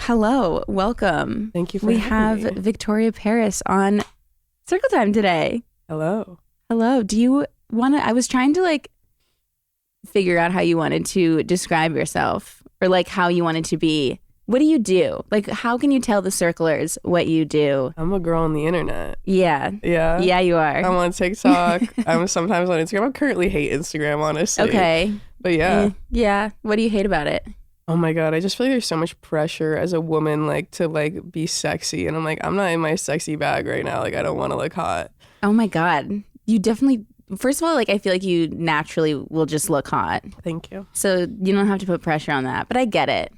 Hello, welcome. Thank you for We having have me. Victoria Paris on Circle Time today. Hello. Hello. Do you want to? I was trying to figure out how you wanted to describe yourself or how you wanted to be. What do you do? How can you tell the circlers what you do? I'm a girl on the internet. Yeah. Yeah. Yeah, you are. I'm on TikTok. I'm sometimes on Instagram. I currently hate Instagram, honestly. Okay. But yeah. Yeah. What do you hate about it? Oh my God. I just feel like there's so much pressure as a woman, to be sexy. And I'm not in my sexy bag right now. I don't want to look hot. Oh my God. You definitely, first of all, I feel like you naturally will just look hot. Thank you. So you don't have to put pressure on that, but I get it.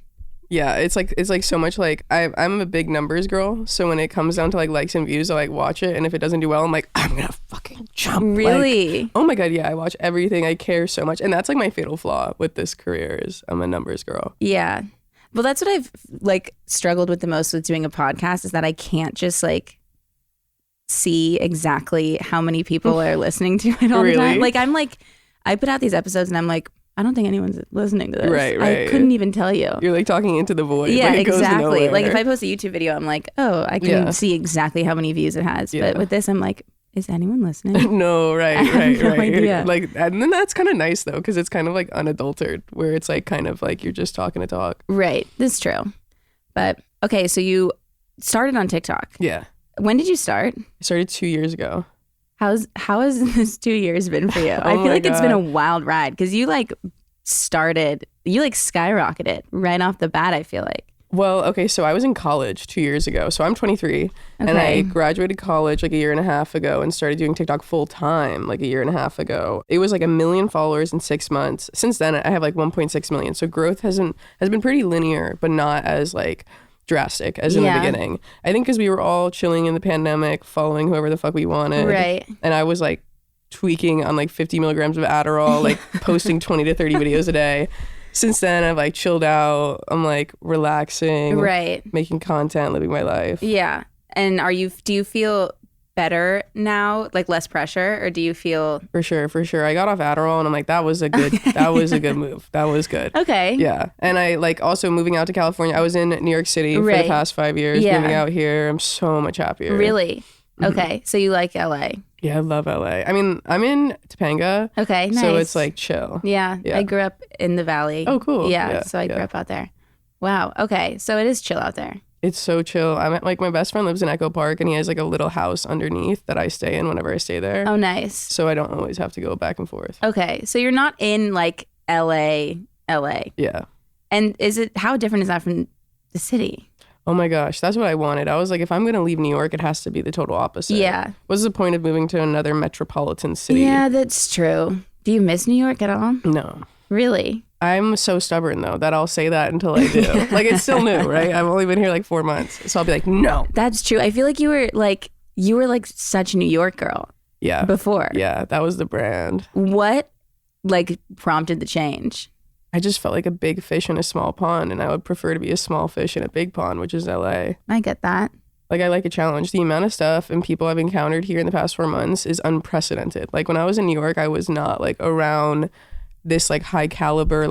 Yeah, it's so much I'm a big numbers girl. So when it comes down to likes and views, I watch it, and if it doesn't do well, I'm I'm gonna fucking jump. Really? Oh my God, yeah, I watch everything. I care so much, and that's my fatal flaw with this career is I'm a numbers girl. Yeah. Well, that's what I've struggled with the most with doing a podcast is that I can't just see exactly how many people are listening to it all Really? the time. I put out these episodes and I'm I don't think anyone's listening to this. Right. I couldn't even tell you. You're talking into the void. Yeah, it goes exactly. nowhere. If I post a YouTube video, I'm oh, I can see exactly how many views it has. Yeah. But with this, I'm is anyone listening? No, right. I have no idea. And then that's kind of nice though, because it's kind of unadulterated, where it's you're just talking to talk. Right. That's true. But okay, so you started on TikTok. Yeah. When did you start? I started 2 years ago. How has this 2 years been for you? I feel like it's been a wild ride because you skyrocketed right off the bat, I feel like. Well, okay, so I was in college 2 years ago. So I'm 23 and I graduated college a year and a half ago and started doing TikTok full time a year and a half ago. It was 1 million followers in 6 months. Since then, I have 1.6 million. So growth has been pretty linear, but not as drastic as in the beginning. I think because we were all chilling in the pandemic, following whoever the fuck we wanted. Right. And I was tweaking on 50 milligrams of Adderall, posting 20 to 30 videos a day. Since then, I've chilled out. I'm relaxing, right, making content, living my life. Yeah. And do you feel better now, less pressure, or do you feel? For sure. I got off Adderall and I'm that was a good move. That was good. Okay. Yeah. And I also moving out to California. I was in New York City for the past 5 years. Yeah. Moving out here, I'm so much happier. Really? Okay. So you like LA? Yeah, I love LA. I mean, I'm in Topanga. Okay, nice. So it's chill. Yeah. I grew up in the Valley. Oh, cool. Yeah. So I grew up out there. Wow. Okay. So it is chill out there. It's so chill. I'm at, my best friend lives in Echo Park and he has a little house underneath that I stay in whenever I stay there. Oh, nice. So I don't always have to go back and forth. Okay. So you're not in LA. Yeah. And how different is that from the city? Oh my gosh, that's what I wanted. I was if I'm going to leave New York, it has to be the total opposite. Yeah. What's the point of moving to another metropolitan city? Yeah, that's true. Do you miss New York at all? No. Really? I'm so stubborn though that I'll say that until I do. It's still new, right? I've only been here 4 months. So I'll be no. That's true. I feel like you were such a New York girl. Yeah. Before. Yeah, that was the brand. What prompted the change? I just felt like a big fish in a small pond, and I would prefer to be a small fish in a big pond, which is LA. I get that. I like a challenge. The amount of stuff and people I've encountered here in the past 4 months is unprecedented. When I was in New York, I was not around this high caliber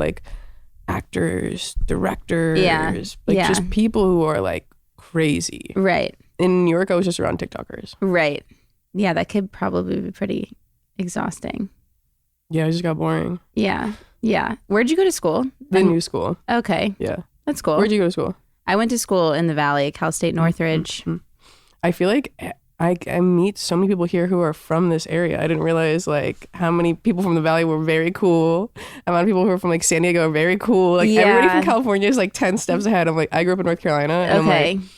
actors, directors, just people who are crazy. Right. In New York, I was just around TikTokers. Right. Yeah, that could probably be pretty exhausting. Yeah, it just got boring. Yeah. Yeah. Where'd you go to school? The new school. Okay. Yeah. That's cool. Where'd you go to school? I went to school in the Valley, Cal State Northridge. Mm-hmm. I feel I meet so many people here who are from this area. I didn't realize how many people from the Valley were very cool. A lot of people who are from San Diego are very cool. Everybody from California is 10 steps ahead. I'm I grew up in North Carolina. And I'm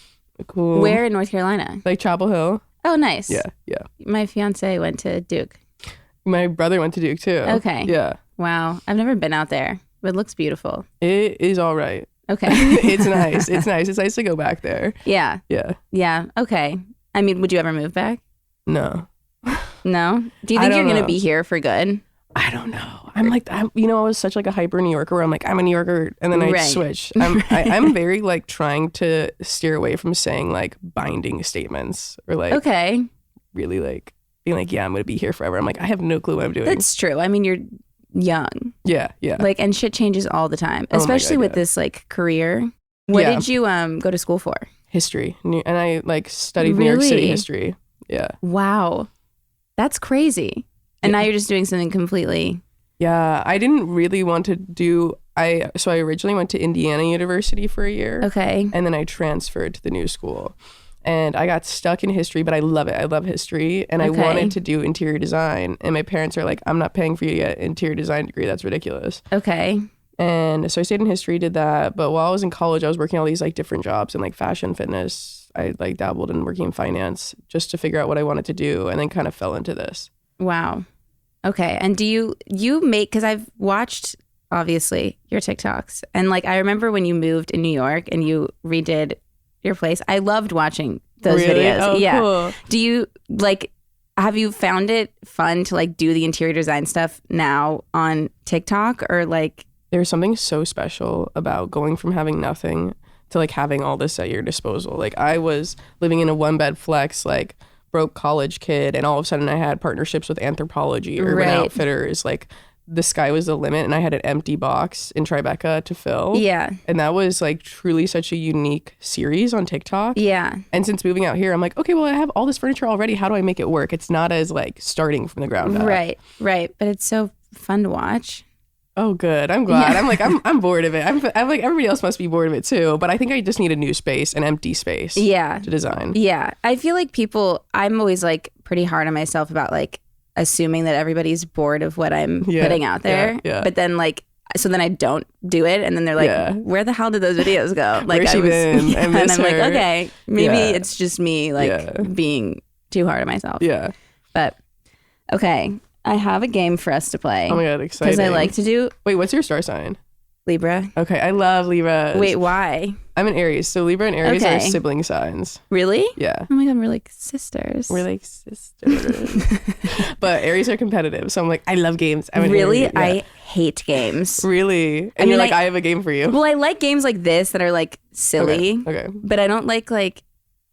cool. Where in North Carolina? Chapel Hill. Oh, nice. Yeah. Yeah. My fiance went to Duke. My brother went to Duke too. Okay. Yeah. Wow. I've never been out there, but it looks beautiful. It is all right. Okay. It's nice. It's nice. It's nice to go back there. Yeah. Yeah. Yeah. Okay. I mean, would you ever move back? No. No? Do you think you're going to be here for good? I don't know. I was such a hyper New Yorker where I'm I'm a New Yorker and then I switch. I'm very trying to steer away from saying binding statements or okay. really being yeah, I'm going to be here forever. I'm I have no clue what I'm doing. That's true. I mean, you're young. Yeah. And shit changes all the time, especially with this career. What did you go to school for? History. And I like studied New York City history. Yeah. Wow. That's crazy. And now you're just doing something completely. Yeah. I didn't really want to do, so I originally went to Indiana University for a year. Okay. And then I transferred to the new school. And I got stuck in history, but I love it. I love history. And I wanted to do interior design. And my parents are like, I'm not paying for you to get an interior design degree. That's ridiculous. Okay. And so I stayed in history, did that. But while I was in college, I was working all these like different jobs in like fashion, fitness. I like dabbled in working in finance just to figure out what I wanted to do, and then kind of fell into this. Wow. Okay. And do you make, because I've watched obviously your TikToks, and like I remember when you moved in New York and you redid your place. I loved watching those videos. Oh, yeah. Cool. Do you like, have you found it fun to like do the interior design stuff now on TikTok, or like? There's something so special about going from having nothing to like having all this at your disposal. Like I was living in a 1-bed flex, like broke college kid, and all of a sudden I had partnerships with Anthropologie, Urban Outfitters. Like the sky was the limit, and I had an empty box in Tribeca to fill. Yeah. And that was like truly such a unique series on TikTok. Yeah. And since moving out here, I'm like, okay, well, I have all this furniture already. How do I make it work? It's not as like starting from the ground up. Right. But it's so fun to watch. Oh, good. I'm glad. Yeah. I'm bored of it. I'm like, everybody else must be bored of it too. But I think I just need a new space, an empty space. Yeah. To design. Yeah. I feel like I'm always like pretty hard on myself about like assuming that everybody's bored of what I'm putting out there. Yeah. But then like, so then I don't do it. And then they're like, where the hell did those videos go? Like Where's she been? And I'm her. like, okay, maybe it's just me like being too hard on myself. Yeah. But okay. I have a game for us to play. Oh my God, exciting. Because I like to do... Wait, what's your star sign? Libra. Okay, I love Libra. Wait, why? I'm an Aries. So Libra and Aries are sibling signs. Really? Yeah. Oh my God, we're like sisters. We're like sisters. But Aries are competitive. So I'm like, I love games. Really? Yeah. I hate games. Really? And you're like, I have a game for you. Well, I like games like this that are like silly. Okay. But I don't like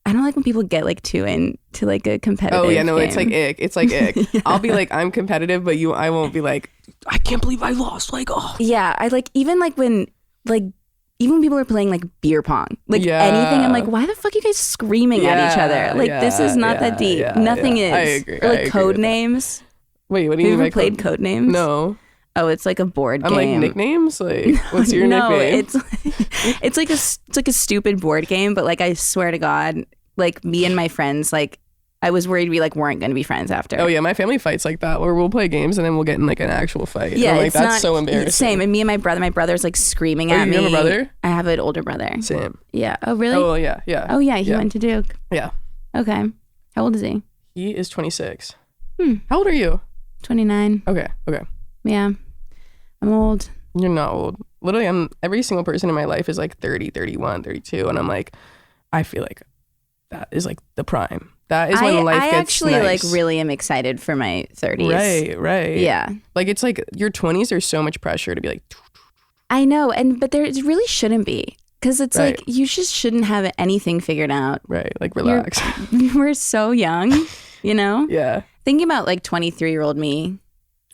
when people get like too into like a competitive Oh yeah, no, game. it's like ick. It's like ick. Yeah. I'll be like, I'm competitive, but I won't be like, I can't believe I lost. Like, oh. Yeah, I like even when people are playing like beer pong, like anything. I'm like, why the fuck are you guys screaming at each other? Like this is not that deep. Nothing is. I agree. Or like code names. Wait, what do you mean? Have you ever played code names? No. Oh, it's like a board game. I'm like nicknames. Like, what's your nickname? It's like a stupid board game, but like I swear to God, like me and my friends, like I was worried we like weren't going to be friends after. Oh yeah, my family fights like that, where we'll play games and then we'll get in like an actual fight. Yeah, like that's so embarrassing. Same, and me and my brother's like screaming at me. You have a brother? I have an older brother. Same. Yeah. Oh really? Oh yeah. Oh yeah, he went to Duke. Yeah. Okay. How old is he? He is 26. How old are you? 29. Okay. Yeah. I'm old. You're not old. Literally, every single person in my life is like 30, 31, 32, and I'm like, I feel like that is like the prime. That is when life gets nice. I actually like really am excited for my 30s. Right. Yeah. Like it's like your 20s, there's so much pressure to be like. I know, but there it really shouldn't be, because it's like you just shouldn't have anything figured out. Right. Like relax. We're so young, you know. Yeah. Thinking about like 23-year-old me.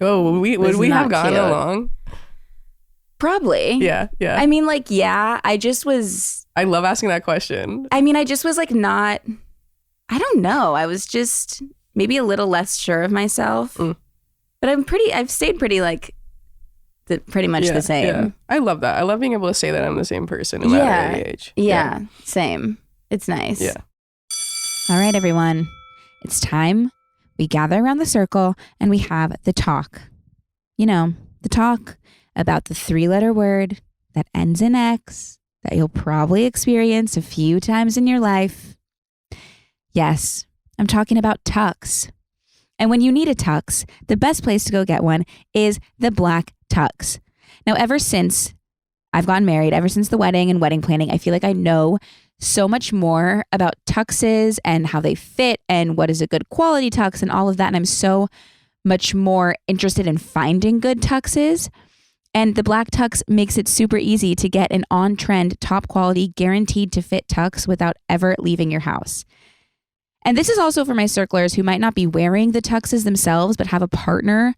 Oh, would we have gotten along? Probably. Yeah. I mean, like, I just was. I love asking that question. I mean, I just was like not. I don't know. I was just maybe a little less sure of myself. But I've stayed pretty like pretty much the same. Yeah. I love that. I love being able to say that I'm the same person no matter any age. Yeah, same. It's nice. Yeah. All right, everyone. It's time. We gather around the circle and we have the talk. You know, the talk about the 3-letter word that ends in X that you'll probably experience a few times in your life. Yes, I'm talking about tux. And when you need a tux, the best place to go get one is the Black Tux. Now, ever since I've gotten married, ever since the wedding and wedding planning, I feel like I know so much more about tuxes and how they fit and what is a good quality tux and all of that. And I'm so much more interested in finding good tuxes. And the Black Tux makes it super easy to get an on-trend, top quality, guaranteed to fit tux without ever leaving your house. And this is also for my circlers who might not be wearing the tuxes themselves, but have a partner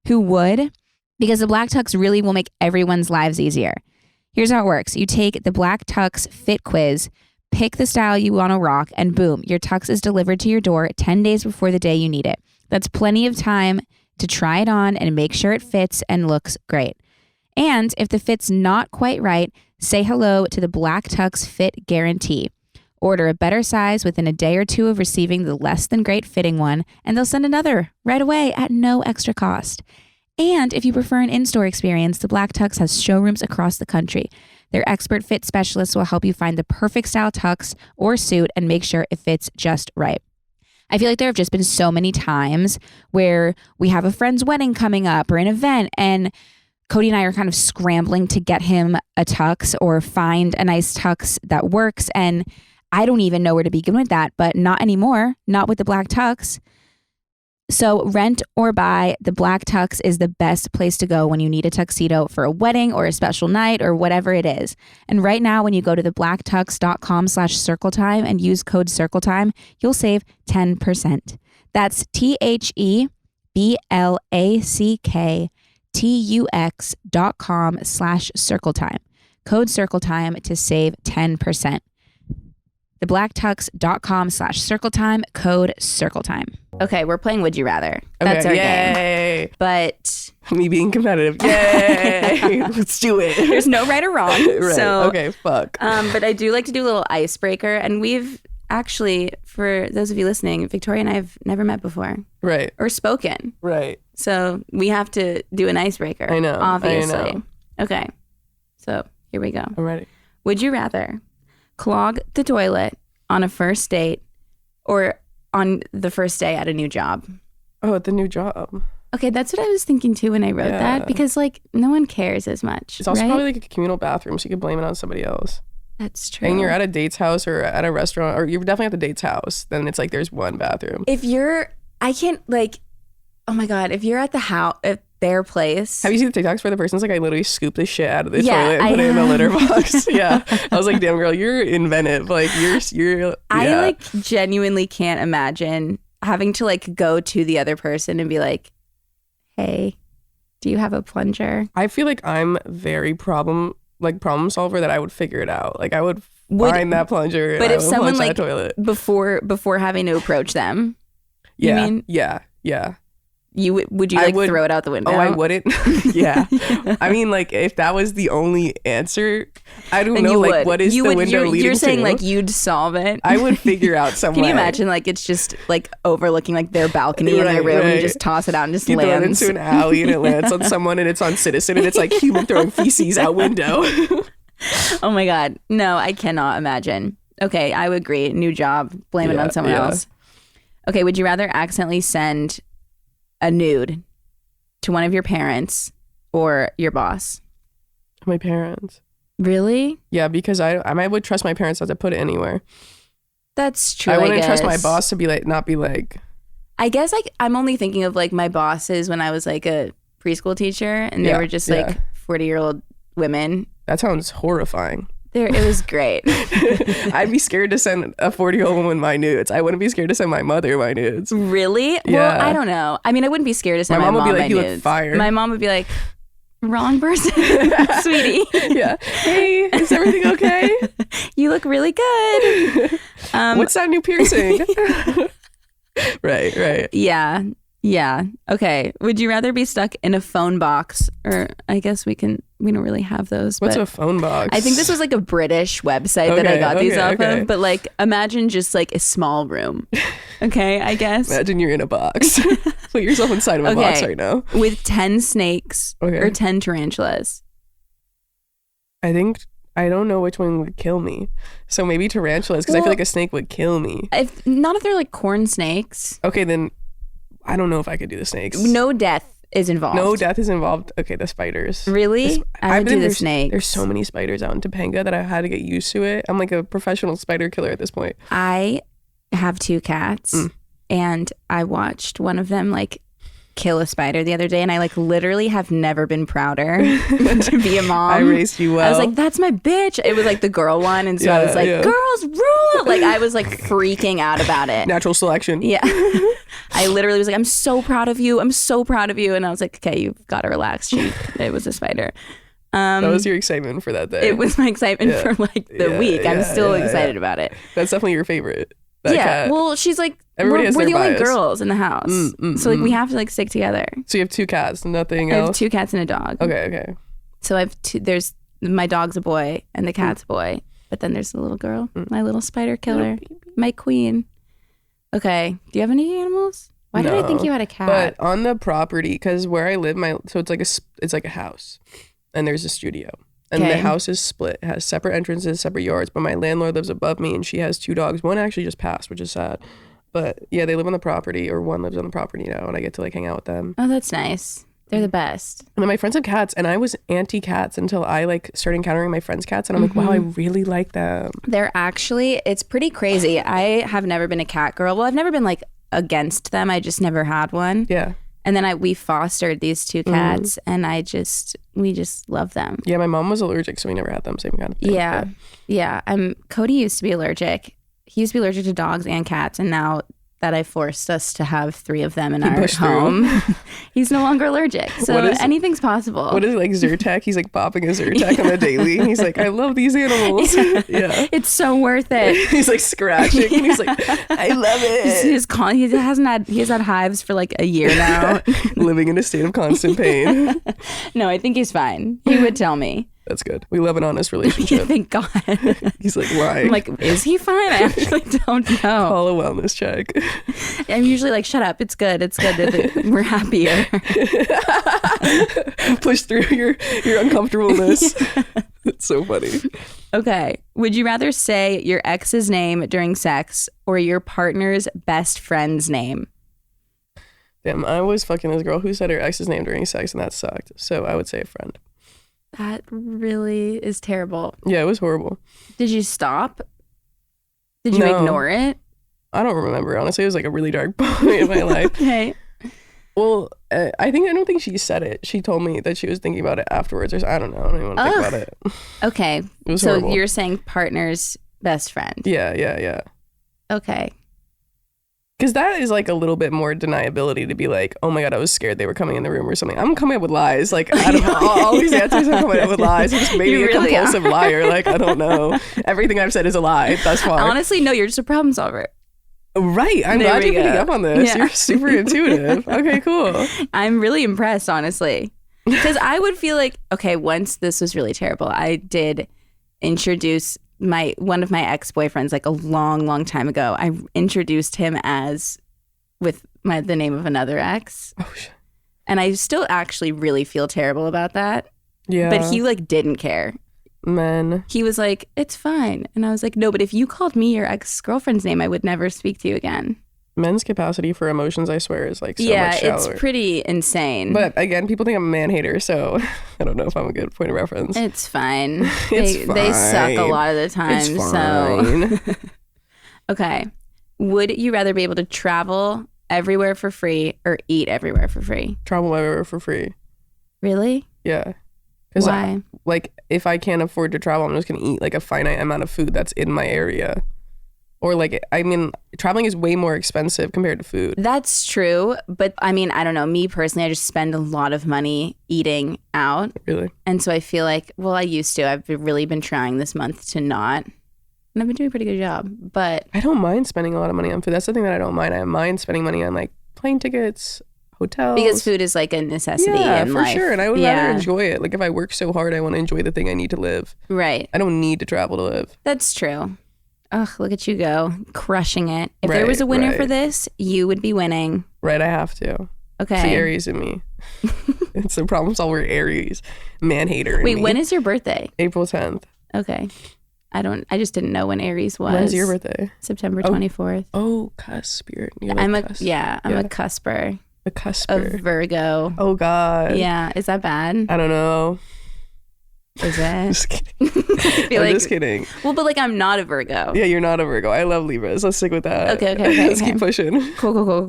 who would, because the Black Tux really will make everyone's lives easier. Here's how it works. You take the Black Tux Fit Quiz, pick the style you want to rock, and boom, your tux is delivered to your door 10 days before the day you need it. That's plenty of time to try it on and make sure it fits and looks great. And if the fit's not quite right, say hello to the Black Tux Fit Guarantee. Order a better size within a day or two of receiving the less than great fitting one, and they'll send another right away at no extra cost. And if you prefer an in-store experience, the Black Tux has showrooms across the country. Their expert fit specialists will help you find the perfect style tux or suit and make sure it fits just right. I feel like there have just been so many times where we have a friend's wedding coming up or an event, and Cody and I are kind of scrambling to get him a tux or find a nice tux that works. And I don't even know where to begin with that, but not anymore, not with the Black Tux. So rent or buy, the Black Tux is the best place to go when you need a tuxedo for a wedding or a special night or whatever it is. And right now, when you go to theblacktux.com/circletime and use code circletime, you'll save 10%. That's TheBlackTux.com/circletime. Code circletime to save 10%. Theblacktux.com/circletime, code circletime. Okay, we're playing Would You Rather. That's our game. But me being competitive. Yay! Let's do it. There's no right or wrong. Right. So, okay, fuck. But I do like to do a little icebreaker. And we've actually, for those of you listening, Victoria and I have never met before. Right. Or spoken. Right. So we have to do an icebreaker. I know. Obviously. I know. Okay. So here we go. I'm ready. Would you rather clog the toilet on a first date or on the first day at a new job? Oh, at the new job. Okay, that's what I was thinking too when I wrote that, because like no one cares as much. It's also right? probably like a communal bathroom, so you could blame it on somebody else. That's true. And you're at a date's house or at a restaurant, or you're definitely at the date's house, then it's like there's one bathroom. If you're, I can't like, oh my God, if you're at the house, at their place. Have you seen the TikToks where the person's like, I literally scooped the shit out of the toilet and put it in the litter box? Yeah. I was like, damn girl, you're inventive. Like you're I like genuinely can't imagine having to like go to the other person and be like, hey, do you have a plunger? I feel like I'm very problem solver, that I would figure it out. Like I would find that plunger. But and if someone like toilet. before having to approach them, yeah, you mean? Yeah. Would you like throw it out the window? Oh, I wouldn't. Yeah. I mean, like if that was the only answer, I don't know. Like what is the window leading to? You're saying like you'd solve it. I would figure out some Can way. you imagine like it's just like overlooking like their balcony in their room and you just toss it out and just lands. You throw it into an alley and it lands on someone and it's on Citizen and it's like human throwing feces out window. Oh my God. No, I cannot imagine. Okay, I would agree. New job. Blame it on someone else. Okay, would you rather accidentally send a nude to one of your parents or your boss? My parents. Really? Yeah, because I would trust my parents not to put it anywhere. That's true. I wouldn't trust my boss to be like, not be like. I guess like I'm only thinking of like my bosses when I was like a preschool teacher and they were just like 40-year-old women. That sounds horrifying. It was great. I'd be scared to send a 40-year-old woman my nudes. I wouldn't be scared to send my mother my nudes. Really? Yeah. Well, I don't know. I mean, I wouldn't be scared to send my mom would be like, my you nudes. look fire. My mom would be like, wrong person, sweetie. Yeah. Hey, is everything okay? You look really good. What's that new piercing? Right. Yeah. Okay. Would you rather be stuck in a phone box, or I guess we don't really have those. What's but a phone box? I think this was like a British website that I got these off of. But like, imagine just like a small room. Okay, I guess. Imagine you're in a box. Put yourself inside of a box right now. With 10 snakes or 10 tarantulas. I don't know which one would kill me. So maybe tarantulas, because I feel like a snake would kill me. If they're like corn snakes. Okay, then I don't know if I could do the snakes. No death is involved. No death is involved. Okay, the spiders. Really? I would do the snakes. There's so many spiders out in Topanga that I had to get used to it. I'm like a professional spider killer at this point. I have 2 cats and I watched one of them like kill a spider the other day, and I like literally have never been prouder to be a mom. I raised you well. I was like, that's my bitch. It was like the girl one, and so I was like, girls rule. Like I was like freaking out about it. Natural selection. Yeah. I literally was like, I'm so proud of you. I'm so proud of you. And I was like, okay, you've got to relax. It was a spider. That was your excitement for that day. It was my excitement for like the week. I'm still excited about it. That's definitely your favorite. That cat. Well, she's like, Everybody has we're their the only bias. girls in the house. So like we have to like stick together. So you have 2 cats, nothing I have else? 2 cats and a dog. Okay. So I have 2, there's, my dog's a boy and the cat's a boy. But then there's the little girl, my little spider killer, my queen. Okay. Do you have any animals? Why did I think you had a cat? But on the property, because where I live, so it's like a house, and there's a studio, and the house is split. It has separate entrances, separate yards. But my landlord lives above me, and she has 2 dogs. One actually just passed, which is sad. But yeah, they live on the property, or one lives on the property now, and I get to like hang out with them. Oh, that's nice. They're the best. And then my friends have cats, and I was anti-cats until I like started encountering my friends' cats, and I'm like, wow, I really like them. They're actually, it's pretty crazy. I have never been a cat girl. Well, I've never been like against them. I just never had one. Yeah. And then we fostered these 2 cats, and we just love them. Yeah, my mom was allergic, so we never had them. Same kind of thing. Yeah. Cody used to be allergic. He used to be allergic to dogs and cats, and now that I forced us to have 3 of them in our home, he's no longer allergic. So anything's possible. What is it, like Zyrtec? He's like popping a Zyrtec on the daily. He's like, I love these animals. Yeah. It's so worth it. He's like scratching. And he's like, I love it. He's had hives for like a year now. Living in a state of constant pain. No, I think he's fine. He would tell me. That's good. We love an honest relationship. Thank God. He's like, lying. I'm like, is he fine? I actually don't know. Call a wellness check. I'm usually like, shut up. It's good. It's good that we're happier. Push through your uncomfortableness. It's so funny. Okay. Would you rather say your ex's name during sex or your partner's best friend's name? Damn, I was fucking this girl who said her ex's name during sex, and that sucked. So I would say a friend. That really is terrible. Yeah, it was horrible. Did you stop? Did you ignore it? I don't remember. Honestly, it was like a really dark point in my life. Okay. Well, I don't think she said it. She told me that she was thinking about it afterwards. Or I don't know. I don't even want to think about it. Okay. It was so horrible. You're saying partner's best friend. Yeah. Okay. Because that is like a little bit more deniability to be like, oh my God, I was scared they were coming in the room or something. I'm coming up with lies. Like, out of all these answers, I'm coming up with lies. I'm just maybe a compulsive liar. Like, I don't know. Everything I've said is a lie thus far. Honestly, no, you're just a problem solver. Right. I'm glad you're picking up on this. Yeah. You're super intuitive. Okay, cool. I'm really impressed, honestly. Because I would feel like, okay, once this was really terrible, I did introduce one of my ex-boyfriends like a long time ago. I introduced him with the name of another ex. Oh shit. And I still actually really feel terrible about that. Yeah. But he like didn't care. Men. He was like, it's fine. And I was like, no, but if you called me your ex-girlfriend's name, I would never speak to you again. Men's capacity for emotions, I swear, is like so much shallower. Yeah, it's pretty insane. But again, people think I'm a man-hater, so I don't know if I'm a good point of reference. It's fine. They suck a lot of the time. It's fine. So. Okay. Would you rather be able to travel everywhere for free or eat everywhere for free? Travel everywhere for free. Really? Yeah. Why? Like, if I can't afford to travel, I'm just going to eat like a finite amount of food that's in my area. Or like, I mean, traveling is way more expensive compared to food. That's true. But I mean, I don't know. Me personally, I just spend a lot of money eating out. Really? And so I feel like, well, I used to. I've really been trying this month to not. And I've been doing a pretty good job. But I don't mind spending a lot of money on food. That's the thing that I don't mind. I mind spending money on like plane tickets, hotels. Because food is like a necessity in life. For sure. And I would rather enjoy it. Like if I work so hard, I want to enjoy the thing I need to live. Right. I don't need to travel to live. That's true. Ugh, look at you go. Crushing it. If there was a winner for this, you would be winning. Right, I have to. Okay. It's the Aries in me. It's the problem solver Aries. Man-hater in Wait, me. when is your birthday? April 10th. Okay. I just didn't know when Aries was. When's your birthday? September 24th. Oh, cusp. You're like I'm a cusper. A cusper. Of Virgo. Oh, God. Yeah. Is that bad? I don't know. Is it? Just kidding. I'm just kidding. Well, but like I'm not a Virgo. Yeah, you're not a Virgo. I love Libras. Let's stick with that. Okay. Let's keep pushing. Cool.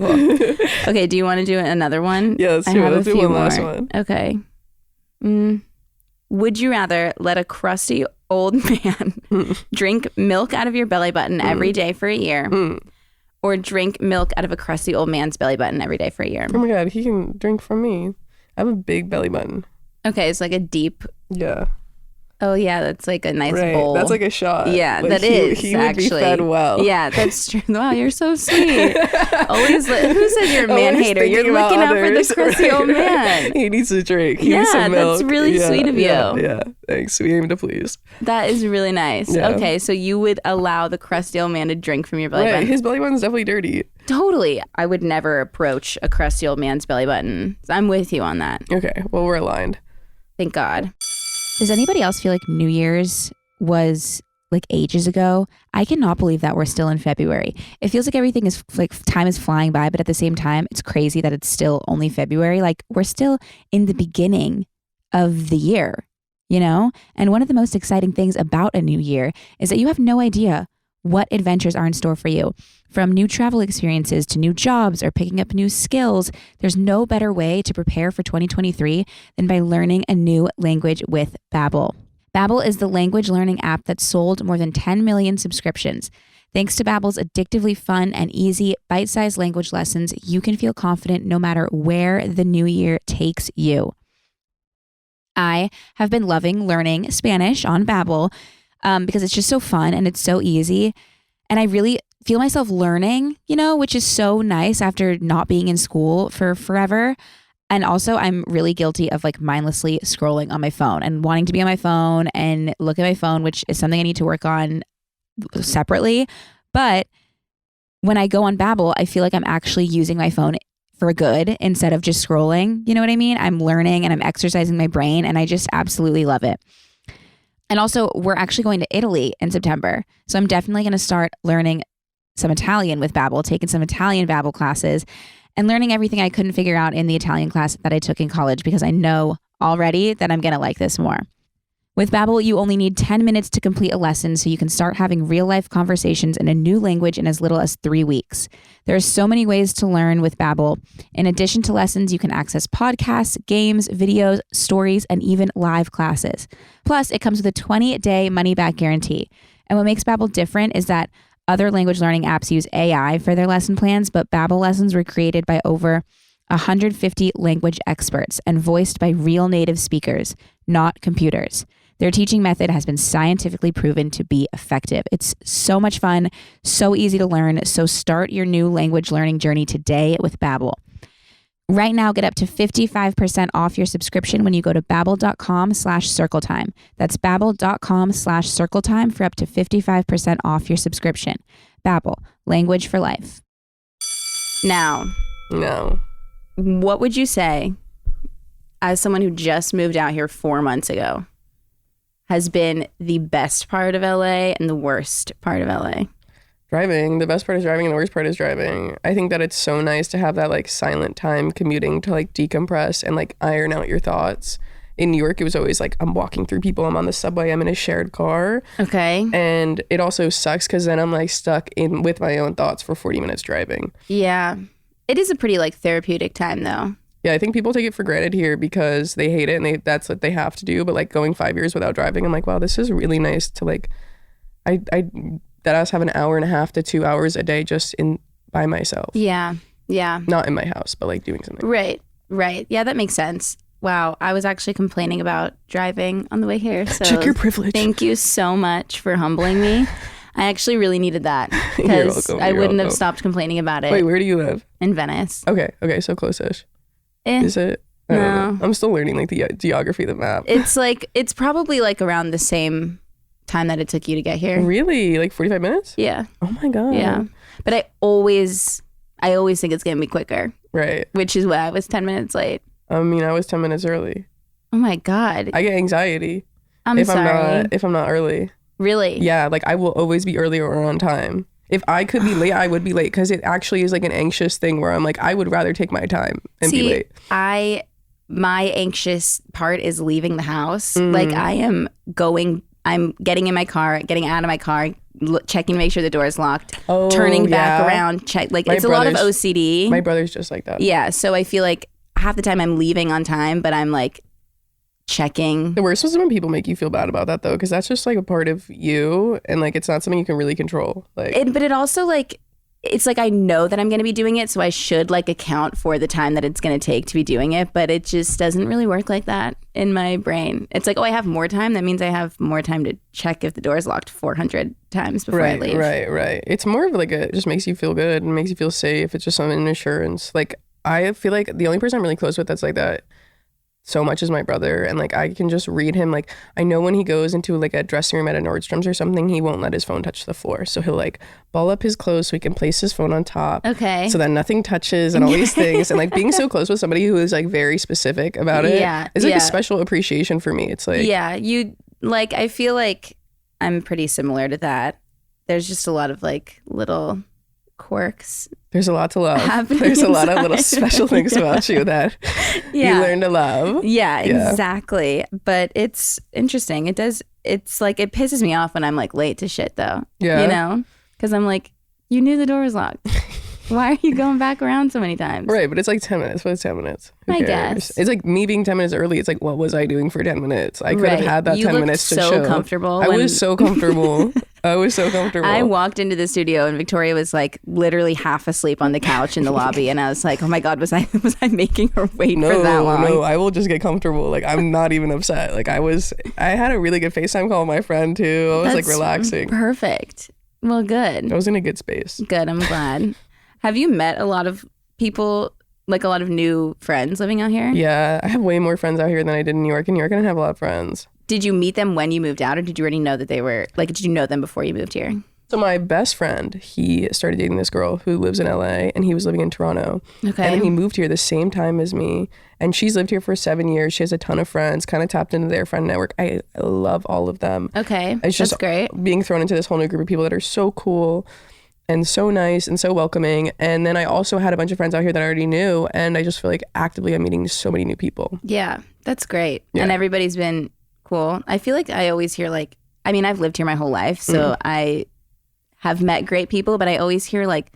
Okay, do you want to do another one? Yeah, let's do it. Let's do one last one. Okay. Would you rather let a crusty old man drink milk out of your belly button every day for a year or drink milk out of a crusty old man's belly button every day for a year? Oh my God, he can drink from me. I have a big belly button. Okay, it's like a deep Yeah. Oh yeah, that's like a nice Right. bowl. That's like a shot. Yeah, like that is he would actually. be fed well. Yeah, that's true. Wow, you're so sweet. Always, who says you're a man Always hater? You're thinking about looking out for others, the crusty old man. He needs a drink. He Yeah, needs some milk. that's really sweet of you. Yeah. Thanks. We aim to please. That is really nice. Yeah. Okay, so you would allow the crusty old man to drink from your belly Right. button? His belly button's definitely dirty. Totally. I would never approach a crusty old man's belly button. I'm with you on that. Okay. Well, we're aligned. Thank God. Does anybody else feel like New Year's was like ages ago? I cannot believe that we're still in February. It feels like everything is like time is flying by, but at the same time, it's crazy that it's still only February. Like we're still in the beginning of the year, you know? And one of the most exciting things about a new year is that you have no idea what adventures are in store for you. From new travel experiences to new jobs or picking up new skills, there's no better way to prepare for 2023 than by learning a new language with Babbel. Babbel is the language learning app that sold more than 10 million subscriptions. Thanks to Babbel's addictively fun and easy bite-sized language lessons, you can feel confident no matter where the new year takes you. I have been loving learning Spanish on Babbel because it's just so fun and it's so easy. And I really feel myself learning, you know, which is so nice after not being in school for forever. And also I'm really guilty of like mindlessly scrolling on my phone and wanting to be on my phone and look at my phone, which is something I need to work on separately. But when I go on Babbel, I feel like I'm actually using my phone for good instead of just scrolling. You know what I mean? I'm learning and I'm exercising my brain and I just absolutely love it. And also we're actually going to Italy in September. So I'm definitely going to start learning some Italian with Babbel, taking some Italian Babbel classes and learning everything I couldn't figure out in the Italian class that I took in college because I know already that I'm going to like this more. With Babbel, you only need 10 minutes to complete a lesson so you can start having real-life conversations in a new language in as little as 3 weeks. There are so many ways to learn with Babbel. In addition to lessons, you can access podcasts, games, videos, stories, and even live classes. Plus, it comes with a 20-day money-back guarantee. And what makes Babbel different is that other language learning apps use AI for their lesson plans, but Babbel lessons were created by over 150 language experts and voiced by real native speakers, not computers. Their teaching method has been scientifically proven to be effective. It's so much fun, so easy to learn. So start your new language learning journey today with Babbel. Right now, get up to 55% off your subscription when you go to babbel.com/circletime. That's babbel.com/circletime for up to 55% off your subscription. Babbel, language for life. Now, No. what would you say, as someone who just moved out here 4 months ago, has been the best part of LA and the worst part of LA? Driving. The best part is driving and the worst part is driving. I think that it's so nice to have that like silent time commuting to like decompress and like iron out your thoughts. In New York, it was always like I'm walking through people, I'm on the subway, I'm in a shared car. Okay. And it also sucks because then I'm like stuck in with my own thoughts for 40 minutes driving. Yeah. It is a pretty like therapeutic time though. Yeah, I think people take it for granted here because they hate it and that's what they have to do. But like going 5 years without driving, I'm like, wow, this is really nice to like, that I have an hour and a half to 2 hours a day just in by myself. Yeah. Yeah. Not in my house, but like doing something. Right. Right. Yeah, that makes sense. Wow. I was actually complaining about driving on the way here. So Check your privilege. Thank you so much for humbling me. I actually really needed that because I wouldn't have stopped complaining about it. Wait, where do you live? In Venice. Okay, so close-ish. Eh, Is it? I don't no. know. I'm still learning like the geography of the map. It's probably like around the same time that it took you to get here. Really? Like 45 minutes? Yeah. Oh my God. Yeah. But I always think it's gonna be quicker, Right. which is why I was 10 minutes late. I mean, I was 10 minutes early. Oh my God. I get anxiety I'm sorry. if I'm not early. Really? Yeah, like I will always be early or on time. If I could be late, I would be late because it actually is like an anxious thing where I'm like, I would rather take my time and be late. My anxious part is leaving the house. Like I'm getting in my car, getting out of my car, checking to make sure the door is locked, turning back around, check. Like it's a lot of OCD. My brother's just like that. Yeah. So I feel like half the time I'm leaving on time, but I'm like checking. The worst is when people make you feel bad about that though, because that's just like a part of you and like it's not something you can really control. Like But it also like it's like I know that I'm going to be doing it, so I should like account for the time that it's going to take to be doing it, but it just doesn't really work like that in my brain. It's like, oh, I have more time. That means I have more time to check if the door is locked 400 times before I leave. Right. It's more of like it just makes you feel good and makes you feel safe. It's just some insurance. Like I feel like the only person I'm really close with that's like that so much is my brother, and like I can just read him. Like I know when he goes into like a dressing room at a Nordstrom's or something, he won't let his phone touch the floor, so he'll like ball up his clothes so he can place his phone on top, okay, so that nothing touches and all these things. And like being so close with somebody who is like very specific about it is like a special appreciation for me. It's like, yeah, you like, I feel like I'm pretty similar to that. There's just a lot of like little quirks. There's a lot to love. There's a lot of little special things about you that you learn to love. Yeah, exactly. But it's interesting. It's like, it pisses me off when I'm like late to shit though. Yeah. You know? Because I'm like, you knew the door was locked. Why are you going back around so many times? Right, but it's like 10 minutes. What's 10 minutes? Who cares? Guess. It's like me being 10 minutes early. It's like, what was I doing for 10 minutes? I could have had that 10 minutes to chill. You looked so comfortable. I was so comfortable. I walked into the studio and Victoria was like literally half asleep on the couch in the lobby, and I was like, oh my God, was I making her wait for that long? No, I will just get comfortable. Like I'm not even upset. Like I had a really good FaceTime call with my friend too. I was like relaxing. Perfect. Well, good. I was in a good space. Good, I'm glad. Have you met a lot of people, like a lot of new friends living out here? Yeah, I have way more friends out here than I did in New York. In New York, I didn't have a lot of friends. Did you meet them when you moved out, or did you already know that they were, like, did you know them before you moved here? So my best friend, he started dating this girl who lives in LA, and he was living in Toronto. Okay. And then he moved here the same time as me, and she's lived here for 7 years. She has a ton of friends, kind of tapped into their friend network. I love all of them. Okay, it's just that's great. Being thrown into this whole new group of people that are so cool and so nice and so welcoming. And then I also had a bunch of friends out here that I already knew, and I just feel like actively I'm meeting so many new people. Yeah, that's great. Yeah. And everybody's been cool. I feel like I always hear like, I mean, I've lived here my whole life, so I have met great people, but I always hear like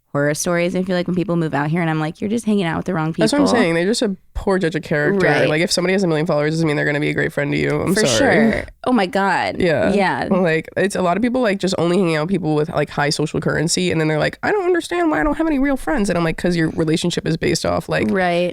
horror stories. I feel like when people move out here and I'm like, you're just hanging out with the wrong people. That's what I'm saying. They're just a poor judge of character. Right. Like if somebody has 1 million followers doesn't mean they're going to be a great friend to you. I'm sorry. For sure. Oh my God. Yeah. Like it's a lot of people like just only hanging out with people with like high social currency, and then they're like, I don't understand why I don't have any real friends. And I'm like, because your relationship is based off like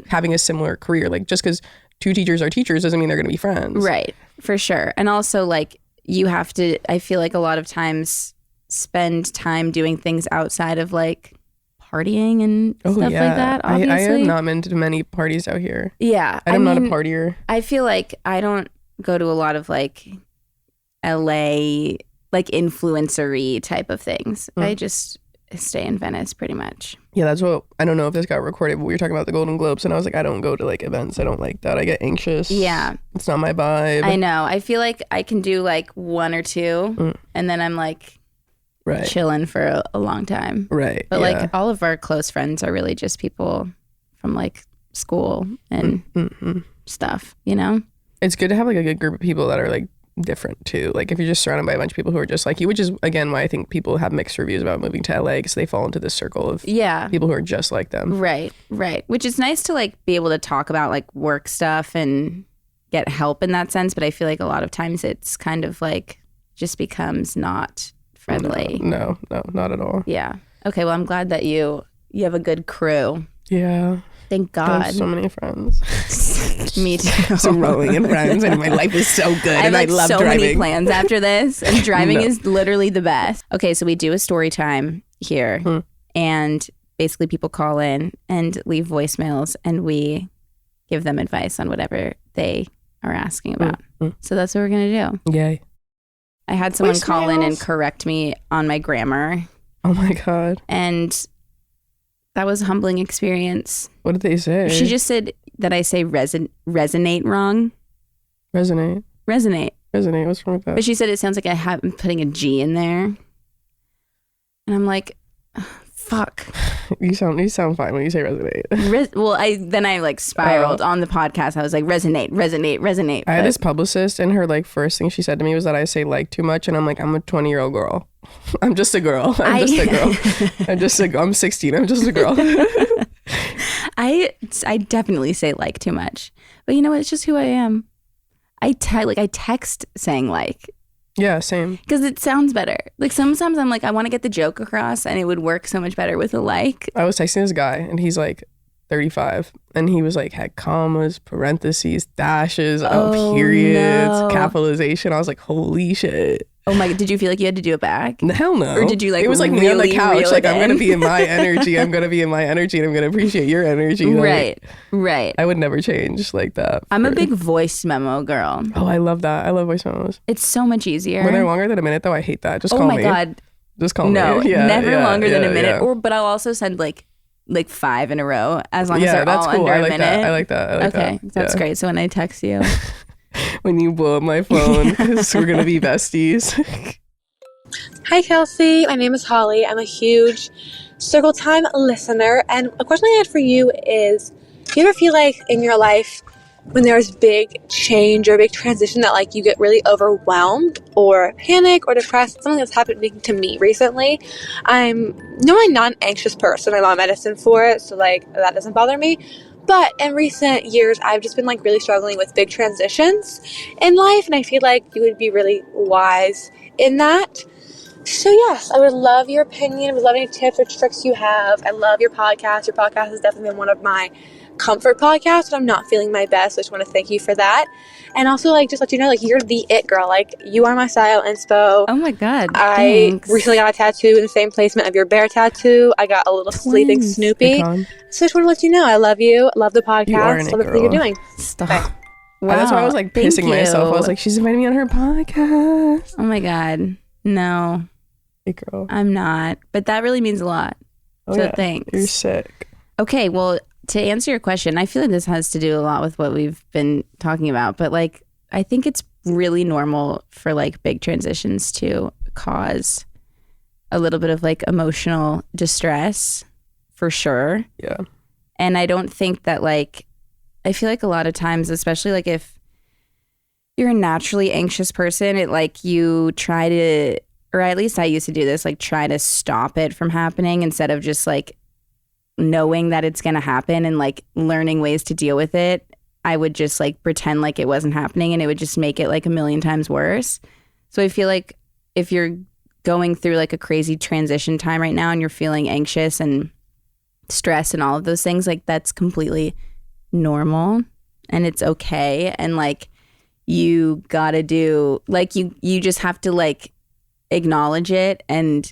having a similar career. Like just because 2 teachers are teachers doesn't mean they're going to be friends. Right. For sure. And also like you have to, I feel like a lot of times spend time doing things outside of like partying and stuff like that, obviously. I have not been to many parties out here. Yeah. I'm not a partier. I feel like I don't go to a lot of like LA, like influencer-y type of things. I just stay in Venice pretty much. Yeah, that's what, I don't know if this got recorded, but we were talking about the Golden Globes, and I was like, I don't go to like events. I don't like that. I get anxious. Yeah. It's not my vibe. I know. I feel like I can do like 1 or 2 and then I'm like chilling for a long time. Right. But like all of our close friends are really just people from like school and stuff, you know? It's good to have like a good group of people that are like different too. Like if you're just surrounded by a bunch of people who are just like you, which is again why I think people have mixed reviews about moving to LA, because they fall into this circle of people who are just like them. Right. Which is nice to like be able to talk about like work stuff and get help in that sense. But I feel like a lot of times it's kind of like just becomes not friendly. No, not at all. Yeah. Okay. Well, I'm glad that you have a good crew. Yeah. Thank God. I have so many friends. Me too. So rolling in friends, and my life is so good. I have and I love so driving. Many plans after this, and driving is literally the best. Okay, so we do a story time here, and basically people call in and leave voicemails, and we give them advice on whatever they are asking about. So that's what we're gonna do. Yay. I had someone call in and correct me on my grammar. Oh my God. And that was a humbling experience. What did they say? She just said that I say resonate wrong. Resonate. What's wrong with that? But she said it sounds like I'm putting a G in there. And I'm like, fuck. You sound fine when you say resonate. Well, I like spiraled on the podcast. I was like, resonate. I had this publicist, and her like first thing she said to me was that I say like too much, and I'm like, I'm a 20-year-old girl. I'm just a girl. I'm 16. I'm just a girl. I definitely say like too much, but you know what? It's just who I am. I text saying like, Yeah, same. Because it sounds better. Like sometimes I'm like, I want to get the joke across and it would work so much better with a like. I was texting this guy and he's like 35 and he was like had commas, parentheses, dashes, periods, capitalization. I was like, holy shit. Oh my, did you feel like you had to do it back? Hell no. Or did you like, it was like really me on the couch, like I'm gonna be in my energy. I'm gonna appreciate your energy. Like, right. I would never change like that. I'm a big voice memo girl. Oh, I love that. I love voice memos. It's so much easier. When they're longer than a minute though, I hate that. Just call me. Oh my God. Just call me. No, never longer than a minute. Yeah. But I'll also send like 5 in a row as long as they're all cool. under a minute. I like that. Okay, that's great. So when I text you. When you blow up my phone, because we're going to be besties. Hi, Kelsey. My name is Holly. I'm a huge Circle Time listener. And a question I had for you is, do you ever feel like in your life when there's big change or big transition that like you get really overwhelmed or panic or depressed? Something that's happened to me recently. I'm normally not an anxious person. I'm on medicine for it, so like that doesn't bother me. But in recent years, I've just been like really struggling with big transitions in life, and I feel like you would be really wise in that. So yes, I would love your opinion. I would love any tips or tricks you have. I love your podcast. Your podcast has definitely been one of my comfort podcasts when I'm not feeling my best. So I just want to thank you for that. And also, like, just let you know, like, you're the it girl. Like, you are my style inspo. Oh my God. Thanks. I recently got a tattoo in the same placement of your bear tattoo. I got a little sleeping Snoopy. Icon. So I just want to let you know I love you. Love the podcast. Love everything you're doing. Stop. Bye. Wow. That's why I was like pissing myself. I was like, she's inviting me on her podcast. Oh my God. No. Hey, girl. I'm not. But that really means a lot. Oh, so yeah. thanks. You're sick. Okay, well, to answer your question, I feel like this has to do a lot with what we've been talking about. But like, I think it's really normal for like big transitions to cause a little bit of like emotional distress, for sure. Yeah. And I don't think that like, I feel like a lot of times, especially like if you're a naturally anxious person, it like you try to, or at least I used to do this, like try to stop it from happening instead of just like knowing that it's going to happen and like learning ways to deal with it. I would just like pretend like it wasn't happening and it would just make it like a million times worse. So I feel like if you're going through like a crazy transition time right now and you're feeling anxious and stressed and all of those things, like that's completely normal and it's okay. And like you gotta do, like you just have to like acknowledge it and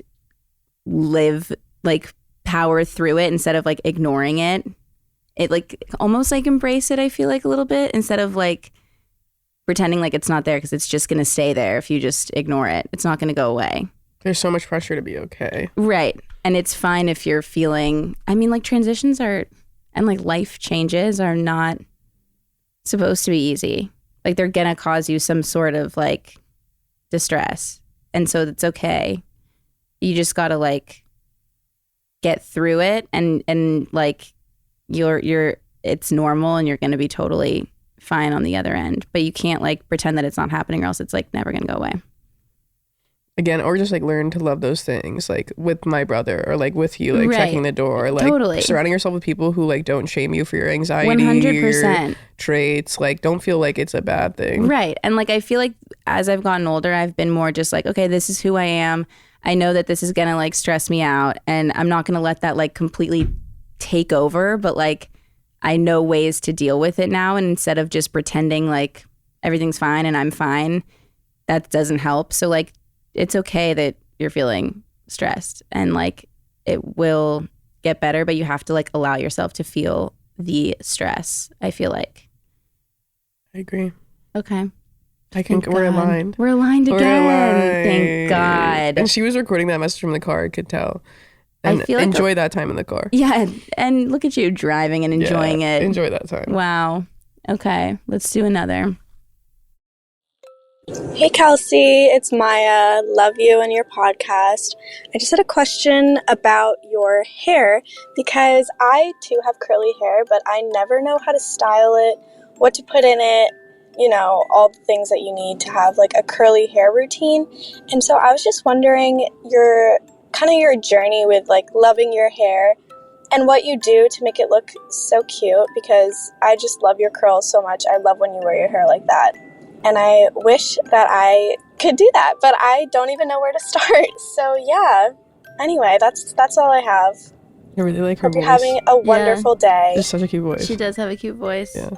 live, like power through it instead of like ignoring it. It like almost like embrace it, I feel like a little bit, instead of like pretending like it's not there, because it's just going to stay there if you just ignore it. It's not going to go away. There's so much pressure to be okay. Right. And it's fine if you're feeling, I mean, like transitions are, and like life changes are not supposed to be easy. Like they're going to cause you some sort of like distress. And so it's okay. You just got to like get through it and like you're it's normal and you're going to be totally fine on the other end. But you can't like pretend that it's not happening or else it's like never going to go away. Again, or just like learn to love those things, like with my brother or like with you, like Right. checking the door, like Totally. surrounding yourself with people who like don't shame you for your anxiety, 100%. your traits. Like don't feel like it's a bad thing. Right. And like I feel like as I've gotten older, I've been more just like, okay, this is who I am. I know that this is going to like stress me out and I'm not going to let that like completely take over, but like I know ways to deal with it now. And instead of just pretending like everything's fine and I'm fine, that doesn't help. So like it's okay that you're feeling stressed and like it will get better, but you have to like allow yourself to feel the stress, I feel like. I agree. Okay. I think we're aligned. We're aligned again. Aligned. Thank God. And she was recording that message from the car, I could tell. And I feel like enjoy that time in the car. Yeah. And look at you driving and enjoying it. Enjoy that time. Wow. Okay. Let's do another. Hey Kelsey, it's Maya. Love you and your podcast. I just had a question about your hair because I too have curly hair, but I never know how to style it, what to put in it, you know, all the things that you need to have like a curly hair routine. And so I was just wondering your journey with like loving your hair and what you do to make it look so cute, because I just love your curls so much. I love when you wear your hair like that. And I wish that I could do that, but I don't even know where to start. So yeah. Anyway, that's all I have. I really like her Hope voice. you're having a wonderful day. It's such a cute voice. She does have a cute voice. Yeah.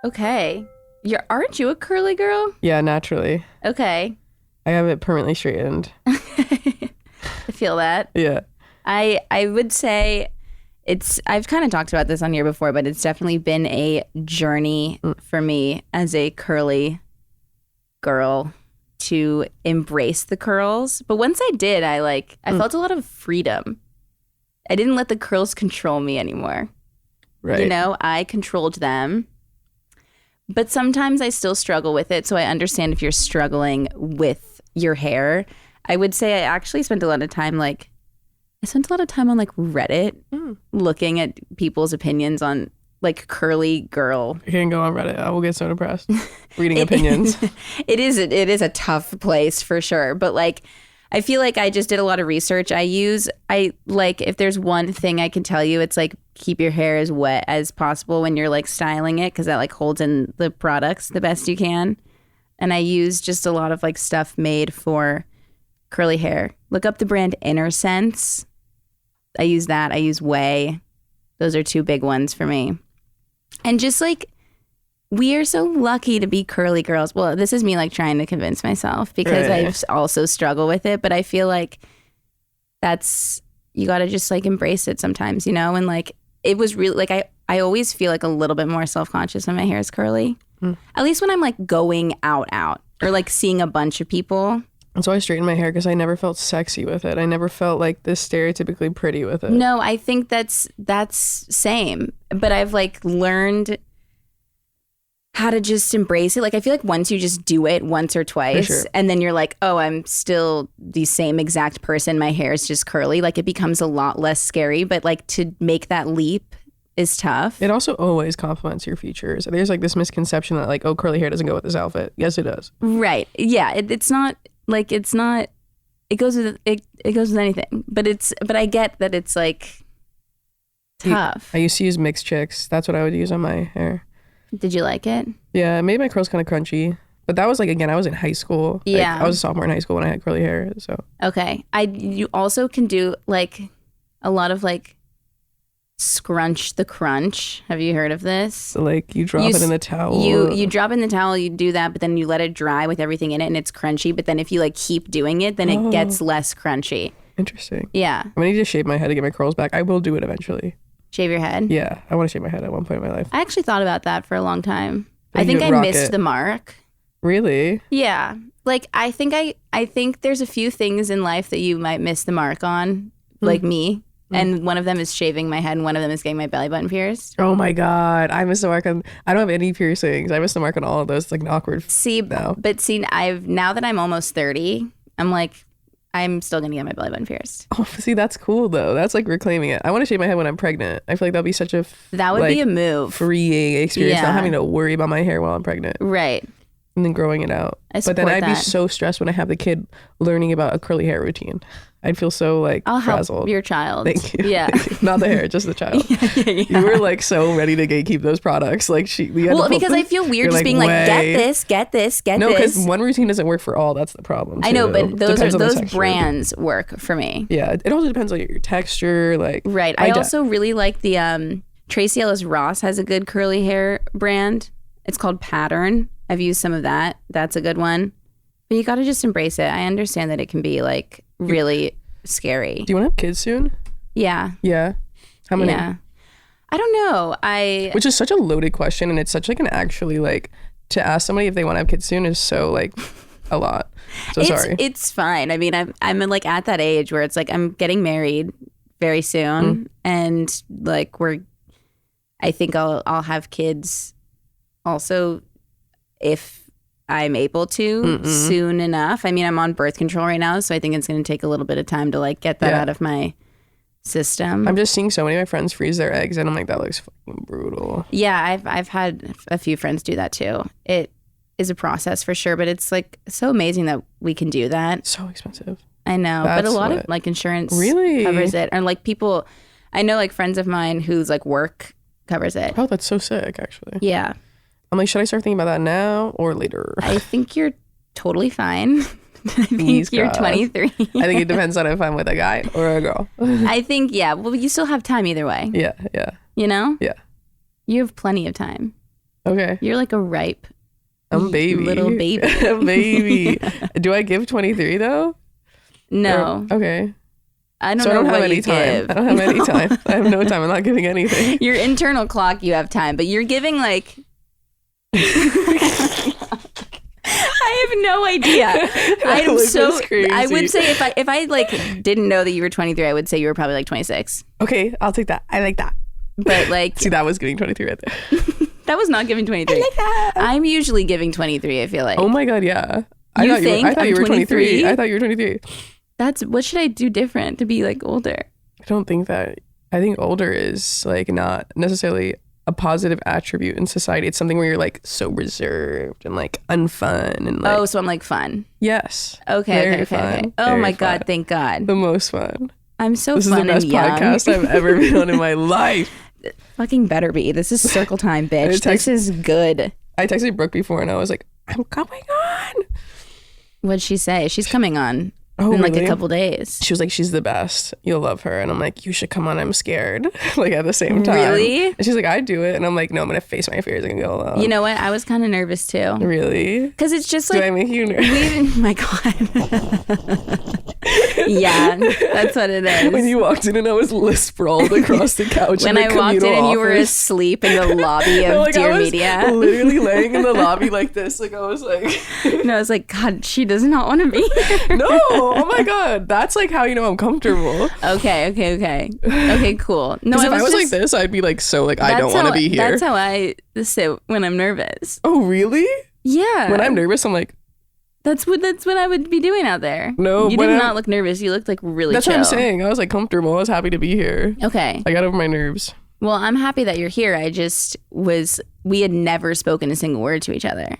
Okay. Aren't you a curly girl? Yeah, naturally. Okay. I have it permanently straightened. I feel that. Yeah. I would say I've kind of talked about this on here before, but it's definitely been a journey for me as a curly girl to embrace the curls. But once I did, I felt a lot of freedom. I didn't let the curls control me anymore. Right. You know, I controlled them. But sometimes I still struggle with it. So I understand if you're struggling with your hair. I would say I actually spent a lot of time on Reddit looking at people's opinions on like curly girl. You can't go on Reddit. I will get so depressed reading opinions. It is a tough place for sure. But like, I feel like I just did a lot of research. If there's one thing I can tell you, it's like keep your hair as wet as possible when you're like styling it, because that like holds in the products the best you can. And I use just a lot of like stuff made for curly hair. Look up the brand Inner Sense. I use that. I use Way. Those are two big ones for me. And just like, we are so lucky to be curly girls. Well, this is me like trying to convince myself, because I've also struggled with it. But I feel like you got to just like embrace it sometimes, you know? And like, it was really like, I always feel like a little bit more self-conscious when my hair is curly. At least when I'm like going out or like seeing a bunch of people. And so I straightened my hair because I never felt sexy with it. I never felt like this stereotypically pretty with it. No, I think that's same. But I've like learned how to just embrace it. Like I feel like once you just do it once or twice, and then you're like, oh, I'm still the same exact person. My hair is just curly. Like it becomes a lot less scary. But like to make that leap is tough. It also always complements your features. There's like this misconception that like, oh, curly hair doesn't go with this outfit. Yes, it does. Right. Yeah. It's not. Like it goes with anything, but I get that it's like tough. I used to use Mixed Chicks. That's what I would use on my hair. Did you like it? Yeah, it made my curls kind of crunchy. But that was like, again, I was in high school. Yeah. Like, I was a sophomore in high school when I had curly hair. So okay, you also can do like a lot of like scrunch the crunch. Have you heard of this? So like you drop it in the towel. You drop it in the towel, you do that, but then you let it dry with everything in it and it's crunchy. But then if you like keep doing it, then it gets less crunchy. Interesting. Yeah. I'm gonna need to shave my head to get my curls back. I will do it eventually. Shave your head? Yeah. I want to shave my head at one point in my life. I actually thought about that for a long time. I think I missed the mark. Really? Yeah. Like I think there's a few things in life that you might miss the mark on, like me. And one of them is shaving my head, and one of them is getting my belly button pierced. Oh my God. I missed the mark on, I don't have any piercings. I missed the mark on all of those. It's like an awkward. Now that I'm almost 30, I'm like, I'm still going to get my belly button pierced. Oh, see, that's cool though. That's like reclaiming it. I want to shave my head when I'm pregnant. I feel like that'll be such a that would be a move. Freeing experience, not having to worry about my hair while I'm pregnant. Right. And then growing it out. But then I'd be so stressed when I have the kid learning about a curly hair routine. I'd feel so like frazzled. Help your child. Thank you. Yeah. Not the hair, just the child. Yeah. You were like so ready to gatekeep those products. Like because I feel weird just being like, get this. No, because one routine doesn't work for all. That's the problem. I know, but those brands work for me. Yeah. It also depends on your texture. Like right. I also really like the Tracy Ellis Ross has a good curly hair brand. It's called Pattern. I've used some of that. That's a good one. But you got to just embrace it. I understand that it can be like really scary. Do you want to have kids soon? Yeah. Yeah. How many? Yeah. I don't know. Which is such a loaded question, and it's such like an actually like to ask somebody if they want to have kids soon is so like a lot. So sorry. It's fine. I mean, I'm like at that age where it's like I'm getting married very soon, and like I think I'll have kids also if I'm able to soon enough. I mean, I'm on birth control right now, so I think it's going to take a little bit of time to like get that out of my system. I'm just seeing so many of my friends freeze their eggs, and I'm like, that looks fucking brutal. Yeah, I've had a few friends do that too. It is a process for sure, but it's like so amazing that we can do that. So expensive. I know, but a lot of like insurance covers it, and like people, I know like friends of mine whose like work covers it. Oh, that's so sick, actually. Yeah. I'm like, should I start thinking about that now or later? I think you're totally fine. I think Knees you're crossed. 23. I think it depends on if I'm with a guy or a girl. I think, yeah. Well, you still have time either way. Yeah. You know? Yeah. You have plenty of time. Okay. You're like a ripe I'm baby. little baby. I'm baby. Do I give 23 though? No. Okay. I don't So know I don't have what any you time. give. I don't have any time. I have no time. I'm not giving anything. Your internal clock, you have time, but you're giving like... I have no idea. I would say if I like didn't know that you were 23, I would say you were probably like 26. Okay, I'll take that. I like that. But like, See, that was giving 23 right there. that was not giving 23. I like that. I'm usually giving 23, I feel like. Oh my God, yeah. You I think thought I'm you were 23. 23? I thought you were 23. What should I do different to be like older? I don't think that. I think older is like not necessarily a positive attribute in society. It's something where you're like so reserved and like unfun and like. Oh, so I'm like fun. Yes. Okay. Fun. Oh Very my fun. God, thank God. The most fun. I'm so This is the fun and best young. podcast I've ever been on in my life. Fucking better be. This is circle time, bitch. This is good. I texted Brooke before and I was like, I'm coming on. What'd she say? She's coming on in like a couple days. She was like, she's the best. You'll love her. And I'm like, you should come on. I'm scared. Like at the same time. Really? And she's like, I'd do it. And I'm like, no, I'm going to face my fears and go alone. You know what? I was kind of nervous too. Really? Because it's just Do like... I make you nervous? My God. Yeah, that's what it is. When you walked in and I was sprawled across the couch When in the I walked in communal and you were office. asleep in the lobby of No, like, Dear I was Media. literally laying in the lobby like this. Like I was like... No, I was like, God, she does not want to be here. No, oh my God. That's like how you know I'm comfortable. Okay. Okay, cool. No, Because if I was just, like this, I'd be like, so like, I don't want to be here. That's how I sit when I'm nervous. Oh, really? Yeah. When I'm nervous, I'm like, That's what I would be doing out there. No, you when did I'm- not look nervous. You looked like really that's chill. what I'm saying. I was like comfortable. I was happy to be here. Okay. I got over my nerves. Well, I'm happy that you're here. We had never spoken a single word to each other.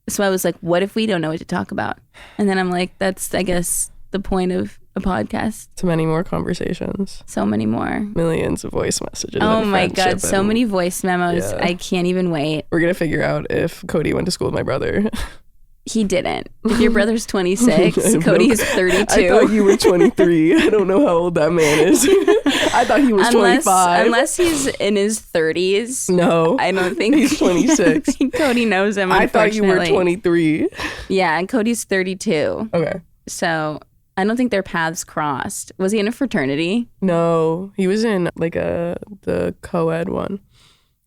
So I was like, what if we don't know what to talk about? And then I'm like, that's, I guess, the point of a podcast. So many more conversations. So many more. Millions of voice messages. Oh and my friendship God, so and- many voice memos. Yeah. I can't even wait. We're going to figure out if Cody went to school with my brother. He didn't. If your brother's 26, I have Cody no- is 32. I thought you were 23. I don't know how old that man is. I thought he was 25. Unless he's in his 30s. No. I don't think He's 26. I don't think Cody knows him. I thought you were unfortunately. 23. Yeah, and Cody's 32. Okay. So I don't think their paths crossed. Was he in a fraternity? No, he was in like the co-ed one.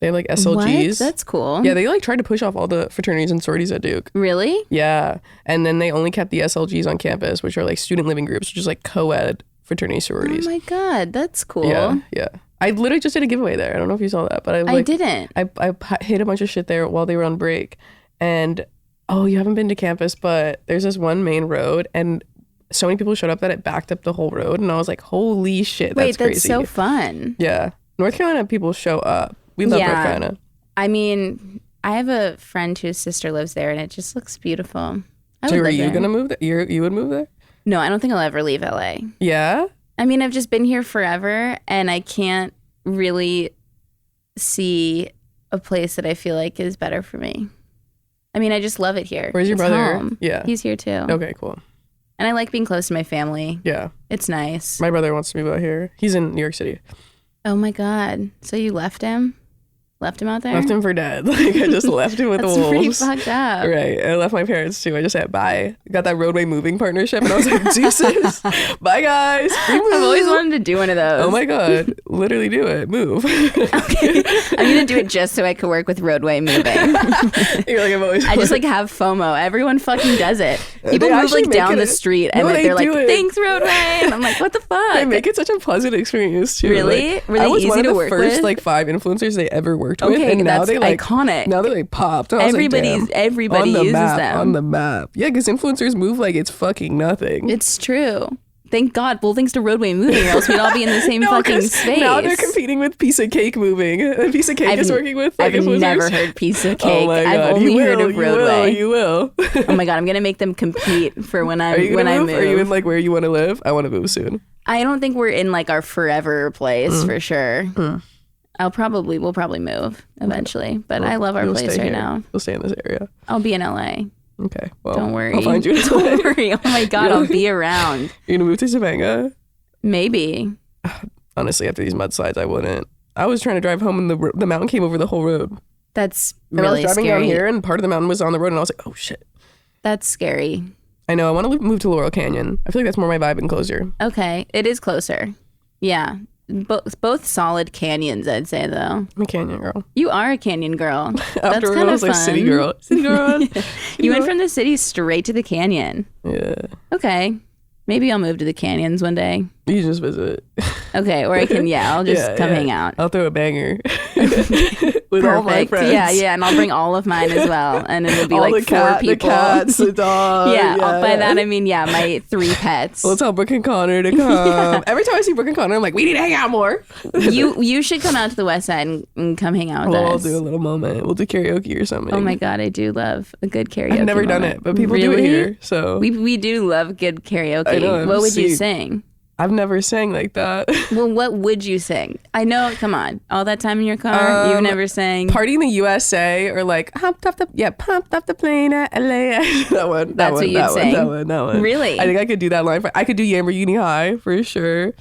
They have like SLGs. What? That's cool. Yeah, they like tried to push off all the fraternities and sororities at Duke. Really? Yeah. And then they only kept the SLGs on campus, which are like student living groups, which is like co-ed fraternity sororities. Oh my God, that's cool. Yeah. I literally just did a giveaway there. I don't know if you saw that, but I didn't. I hit a bunch of shit there while they were on break. And oh, you haven't been to campus, but there's this one main road and so many people showed up that it backed up the whole road. And I was like, holy shit, Wait, that's that's crazy. so fun. Yeah. North Carolina people show up. We love North Carolina. I mean, I have a friend whose sister lives there and it just looks beautiful. So are you going to move there? You would move there? No, I don't think I'll ever leave LA. Yeah? I mean, I've just been here forever and I can't really see a place that I feel like is better for me. I mean, I just love it here. Where's your It's brother? home. Yeah. He's here too. Okay, cool. And I like being close to my family. Yeah. It's nice. My brother wants to move out here. He's in New York City. Oh my God. So you left him? Left him out there? Left him for dead. Like I just left him with the That's wolves. pretty fucked up. Right. I left my parents too. I just said bye. Got that roadway moving partnership and I was like, Jesus. Bye guys. Free move. I've always wanted to do one of those. Oh my God. Literally do it. Move. Okay. I'm going to do it just so I could work with roadway moving. You're like, I've always I just like have FOMO. Everyone fucking does it. People They move actually like make down it the a- street and No, then they they're like, do it. thanks roadway. And I'm like, what the fuck? They make it such a pleasant experience too. Really? Like, Were they I was easy one of to the work first with? like 5 influencers they ever worked with. Okay, And now that's they like iconic. Now they like popped. I was like, damn. Everybody On the uses map, them. on the map. Yeah, because influencers move like it's fucking nothing. It's true. Thank God. Well, thanks to roadway moving, or else we'd all be in the same No, fucking 'cause space. now they're competing with Piece of Cake moving. And Piece of Cake is working with like I've influencers. never heard piece of cake. Oh my God. I've only heard of roadway. You will. Oh my God, I'm gonna make them compete for when I Are you when gonna I move? move. Are you in like where you want to live? I want to move soon. I don't think we're in like our forever place for sure. We'll probably move eventually, but I love our You'll place stay right here. now. We'll stay in this area. I'll be in LA. Okay. Well, Don't worry. I'll find you. Don't worry. Oh my God, I'll be around. You're gonna move to Topanga? Maybe. Honestly, after these mudslides, I wouldn't. I was trying to drive home and the mountain came over the whole road. That's And I really was driving scary. down here and part of the mountain was on the road and I was like, oh shit. That's scary. I know. I want to move to Laurel Canyon. I feel like that's more my vibe and closer. Okay. It is closer. Yeah. Both solid canyons, I'd say, though. I'm a canyon girl. You are a canyon girl. That's After kind I of was like fun. city girl. City girl. You went from the city straight to the canyon. Yeah. Okay. Maybe I'll move to the canyons one day. You just visit. Okay. Or I can, I'll just come hang out. I'll throw a banger. With all my friends. Yeah. And I'll bring all of mine as well. And it'll be all like the four people. The cats, the dog. Yeah. By that, I mean, my 3 pets. We'll tell Brooke and Connor to come. Every time I see Brooke and Connor, I'm like, we need to hang out more. You should come out to the west side and come hang out with We'll us. do a little moment. We'll do karaoke or something. Oh my God, I do love a good karaoke. I've never done it, but people do it here. So we do love good karaoke. I know, What would you sing? I've never sang like that. Well, what would you sing? I know, come on. All that time in your car, you've never sang. Party in the USA or like pumped up the plane at LA. that one. That's what you'd sing? That one. Really? I think I could do that line. I could do Lamborghini High for sure.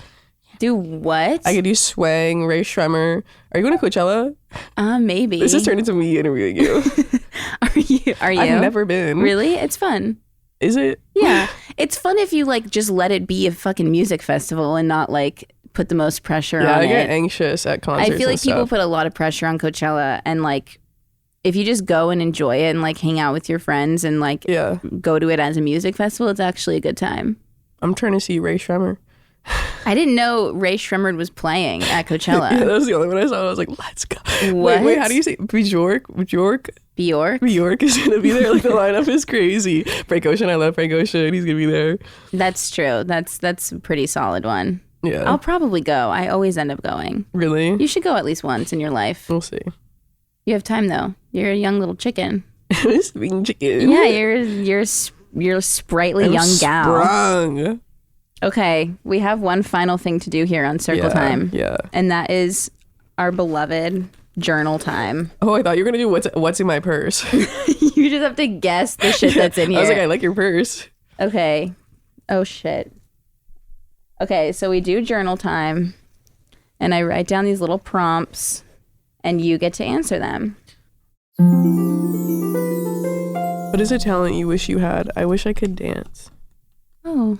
Do what? I could do Swang, Ray Shremmer. Are you going to Coachella? Maybe. This has turned into me interviewing you. Are you? I've never been. Really? It's fun. Is it? Yeah. It's fun if you like just let it be a fucking music festival and not like put the most pressure on it. Yeah, I get anxious at concerts. I feel like and people stuff. put a lot of pressure on Coachella, and like if you just go and enjoy it and like hang out with your friends and like go to it as a music festival, it's actually a good time. I'm trying to see Ray Shremmer. I didn't know Ray Shremmer was playing at Coachella. Yeah, that was the only one I saw. I was like, let's go. What? Wait, how do you say Bjork? Bjork is gonna be there. Like the lineup is crazy. Frank Ocean, I love Frank Ocean. He's gonna be there. That's true. That's a pretty solid one. Yeah. I'll probably go. I always end up going. Really? You should go at least once in your life. We'll see. You have time though. You're a young little chicken. Being chicken. Yeah, you're a sprightly young gal. Sprung. Okay, we have one final thing to do here on Circle Time. Yeah. And that is our beloved journal time. Oh, I thought you were gonna do what's in my purse. You just have to guess the shit that's in here. I was like, I like your purse. Okay. Oh shit. Okay, so we do journal time, and I write down these little prompts, and you get to answer them. What is a talent you wish you had? I wish I could dance. Oh,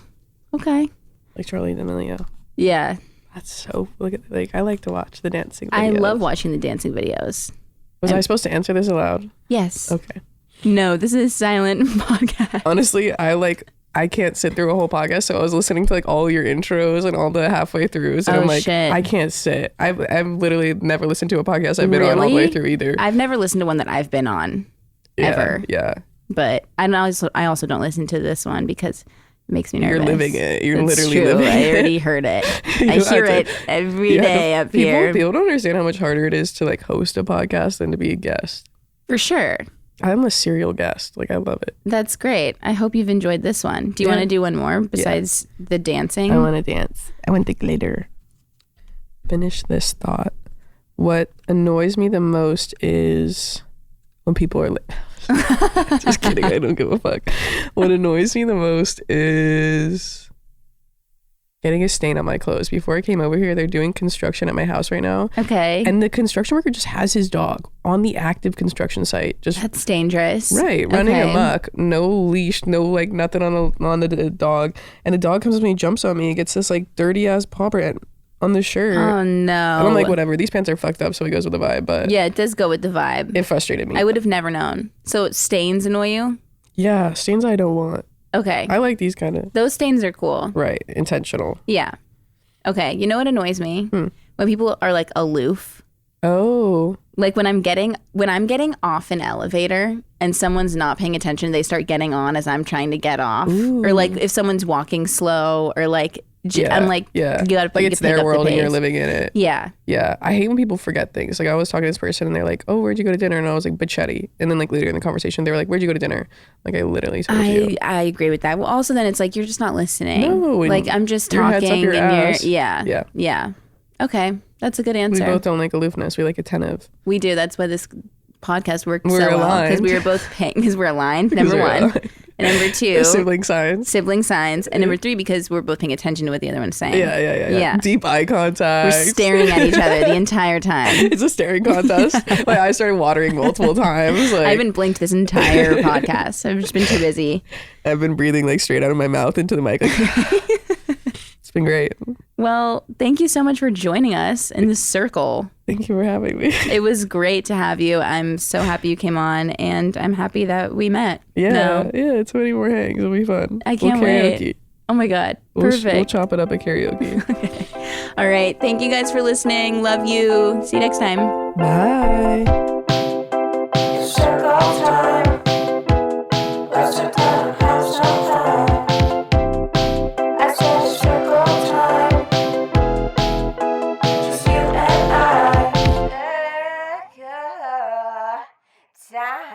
okay. Like Charlie D'Amelio. Yeah. That's so, I like to watch the dancing videos. I love watching the dancing videos. Was I supposed to answer this aloud? Yes. Okay. No, this is a silent podcast. Honestly, I can't sit through a whole podcast, so I was listening to like all your intros and all the halfway throughs, and I'm like, shit. I can't sit. I've literally never listened to a podcast I've been on all the way through either. I've never listened to one that I've been on, ever. Yeah. But I also don't listen to this one because it makes me nervous. You're living it. You're It's literally true. living it. I already heard it. I hear it every day up here. People don't understand how much harder it is to like host a podcast than to be a guest. For sure. I'm a serial guest. Like, I love it. That's great. I hope you've enjoyed this one. Do you want to do one more besides the dancing? I want to dance. I want the glitter. Finish this thought. What annoys me the most is when people are like, just kidding. I don't give a fuck. What annoys me the most is getting a stain on my clothes. Before I came over here, they're doing construction at my house right now. Okay. And the construction worker just has his dog on the active construction site. Just That's dangerous. right, running Okay. amok. No leash, no like nothing on the dog. And the dog comes up to me, jumps on me, gets this like dirty ass paw print on the shirt. Oh no. And I'm like, whatever. These pants are fucked up, so it goes with the vibe. But Yeah, it does go with the vibe. it frustrated me. I would have never known. So stains annoy you? Yeah, stains I don't want. Okay. I like these kind of Those stains are cool. right, intentional. Yeah. Okay. You know what annoys me? Hmm. When people are like aloof. Oh, Like when I'm getting off an elevator and someone's not paying attention, they start getting on as I'm trying to get off. Or like if someone's walking slow or like I'm like, yeah, you gotta like you it's pick their up the world and you're pace. living in it. Yeah. Yeah, I hate when people forget things. Like I was talking to this person and they're like, "Oh, where'd you go to dinner?" And I was like, "Bachetti." And then like later in the conversation, they were like, "Where'd you go to dinner?" Like I literally told you. I agree with that. Well, also then it's like you're just not listening. No, like I'm just your head's up talking your and ass. you're yeah. Okay, that's a good We answer. both don't like aloofness. We like attentive. We do. That's why this podcast worked We're so well because aligned. we were both paying because we're aligned. Number one. And number two, sibling signs. And number three, because we're both paying attention to what the other one's saying. Yeah. Deep eye contact. We're staring at each other the entire time. It's a staring contest. My eyes started watering multiple times. I haven't blinked this entire podcast. I've just been too busy. I've been breathing like straight out of my mouth into the mic. It's been great. Well, thank you so much for joining us in this circle. Thank you for having me. It was great to have you. I'm so happy you came on, and I'm happy that we met. Yeah, it's many more hangs. It'll be fun. I can't wait. Oh my God. Perfect. We'll chop it up at karaoke. Okay. All right. Thank you guys for listening. Love you. See you next time. Bye. Circle time. Let's sit down and have some fun. I said circle time. Just you and I. Circle time.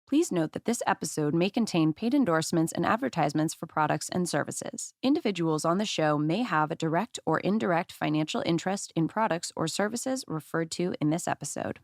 Please note that this episode may contain paid endorsements and advertisements for products and services. Individuals on the show may have a direct or indirect financial interest in products or services referred to in this episode.